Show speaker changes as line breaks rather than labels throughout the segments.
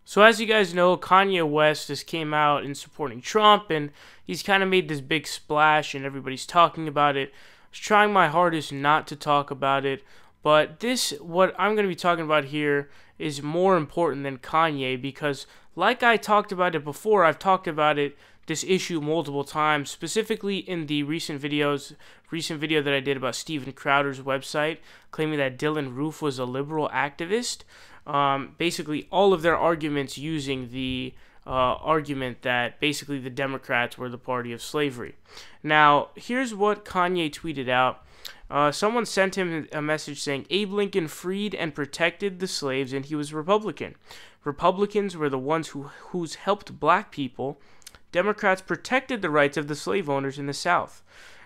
So as you guys know, Kanye West just came out in supporting Trump, and he's kind of made this big splash, and everybody's talking about it. I was trying my hardest not to talk about it, but what I'm going to be talking about here, is more important than Kanye because, like I talked about it before, I've talked about this issue multiple times, specifically in the recent video that I did about Steven Crowder's website, claiming that Dylan Roof was a liberal activist. Basically all of their arguments using the argument that basically the Democrats were the party of slavery. Now, here's what Kanye tweeted out. Someone sent him a message saying Abe Lincoln freed and protected the slaves and he was a Republican. Republicans were the ones who's helped black people. Democrats protected the rights of the slave owners in the South.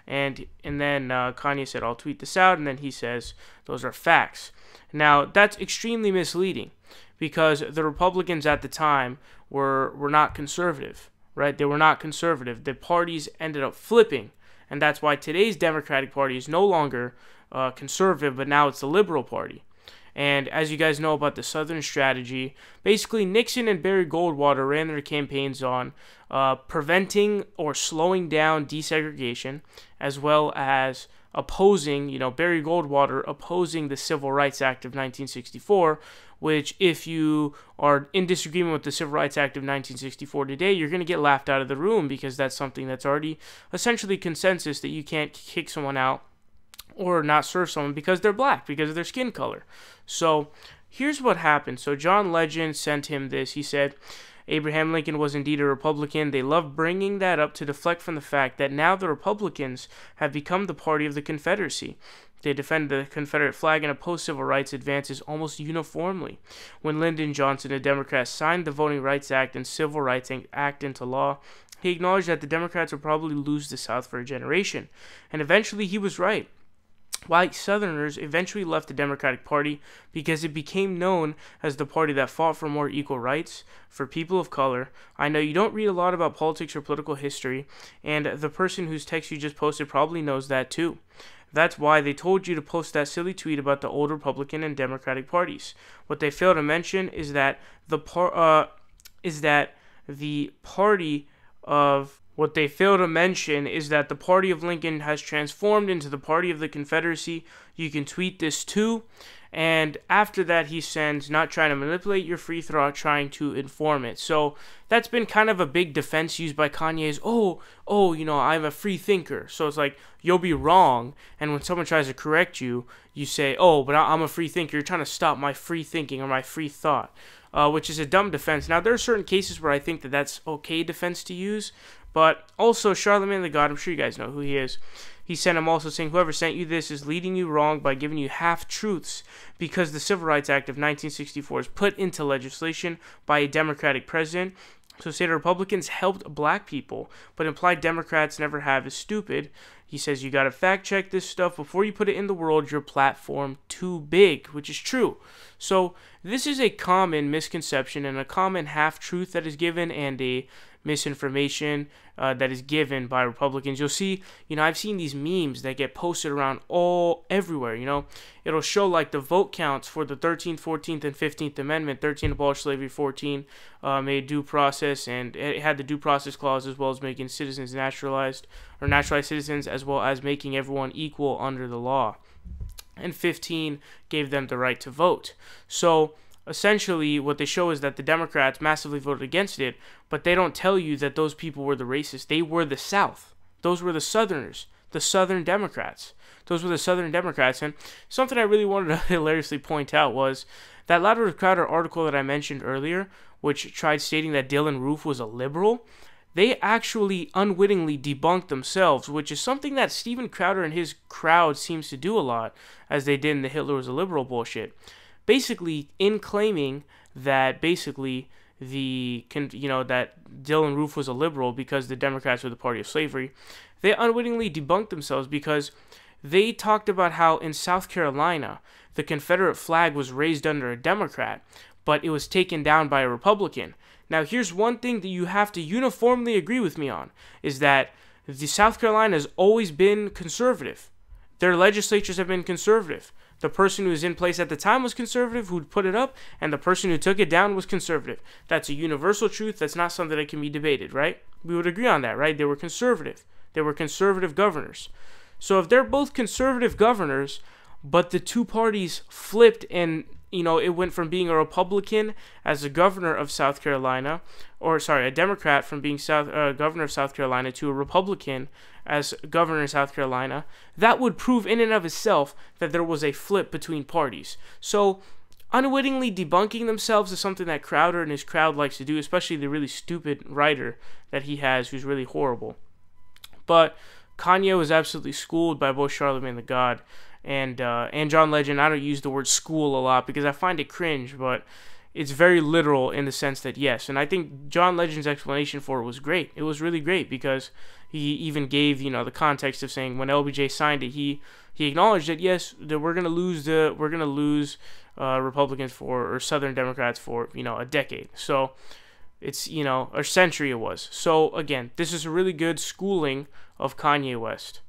And then Kanye said, I'll tweet this out, and then he says, those are facts. Now, that's extremely misleading because the Republicans at the time were not conservative, right? They were not conservative. The parties ended up flipping, and that's why today's Democratic Party is no longer conservative, but now it's the Liberal Party. And as you guys know about the Southern strategy, basically Nixon and Barry Goldwater ran their campaigns on preventing or slowing down desegregation, as well as opposing, Barry Goldwater opposing the Civil Rights Act of 1964, which if you are in disagreement with the Civil Rights Act of 1964 today, you're going to get laughed out of the room because that's something that's already essentially consensus that you can't kick someone out or not serve someone because they're black, because of their skin color. So here's what happened. So John Legend sent him this. He said, Abraham Lincoln was indeed a Republican. They love bringing that up to deflect from the fact that now the Republicans have become the party of the Confederacy. They defend the Confederate flag and oppose civil rights advances almost uniformly. When Lyndon Johnson, a Democrat, signed the Voting Rights Act and Civil Rights Act into law, he acknowledged that the Democrats would probably lose the South for a generation. And eventually he was right. White Southerners eventually left the Democratic Party because it became known as the party that fought for more equal rights for people of color. I know you don't read a lot about politics or political history, and the person whose text you just posted probably knows that too. That's why they told you to post that silly tweet about the old Republican and Democratic parties. What they fail to mention is that the party of Lincoln has transformed into the party of the Confederacy. You can tweet this too. And after that, he sends, not trying to manipulate your free thought, trying to inform it. So that's been kind of a big defense used by Kanye's, I'm a free thinker. So it's like, you'll be wrong. And when someone tries to correct you, you say, but I'm a free thinker. You're trying to stop my free thinking or my free thought, which is a dumb defense. Now, there are certain cases where I think that that's okay defense to use. But also, Charlamagne the God, I'm sure you guys know who he is. He sent him also saying, whoever sent you this is leading you wrong by giving you half-truths because the Civil Rights Act of 1964 is put into legislation by a Democratic president. So say the Republicans helped black people, but implied Democrats never have is stupid. He says you got to fact check this stuff before you put it in the world. Your platform too big, which is true. So this is a common misconception and a common half-truth that is given and a misinformation that is given by Republicans. You'll see, I've seen these memes that get posted around everywhere. It'll show like the vote counts for the 13th, 14th, and 15th Amendment. 13 abolished slavery, 14 made due process, and it had the due process clause as well as making citizens naturalized citizens, as well as making everyone equal under the law. And 15 gave them the right to vote. So essentially, what they show is that the Democrats massively voted against it, but they don't tell you that those people were the racists. They were the South. Those were the Southerners, the Southern Democrats. Those were the Southern Democrats. And something I really wanted to hilariously point out was that Louder Crowder article that I mentioned earlier, which tried stating that Dylan Roof was a liberal, they actually unwittingly debunked themselves, which is something that Steven Crowder and his crowd seems to do a lot, as they did in the Hitler was a liberal bullshit. Basically, in claiming that that Dylan Roof was a liberal because the Democrats were the party of slavery, they unwittingly debunked themselves because they talked about how in South Carolina the Confederate flag was raised under a Democrat, but it was taken down by a Republican. Now, here's one thing that you have to uniformly agree with me on, is that the South Carolina has always been conservative. Their legislatures have been conservative. The person who was in place at the time was conservative, who put it up, and the person who took it down was conservative. That's a universal truth. That's not something that can be debated, right? We would agree on that, right? They were conservative. They were conservative governors. So if they're both conservative governors, but the two parties flipped and, it went from being a Republican as a governor of South Carolina, a Democrat from being governor of South Carolina to a Republican as governor of South Carolina, that would prove in and of itself that there was a flip between parties. So unwittingly debunking themselves is something that Crowder and his crowd likes to do, especially the really stupid writer that he has who's really horrible. But Kanye was absolutely schooled by both Charlamagne the God and John Legend. I don't use the word school a lot because I find it cringe, but it's very literal in the sense that yes. And I think John Legend's explanation for it was great. It was really great because he even gave the context of saying when LBJ signed it, he acknowledged that yes, that we're gonna lose Republicans or Southern Democrats for a decade. So it's a century it was. So again, this is a really good schooling of Kanye West.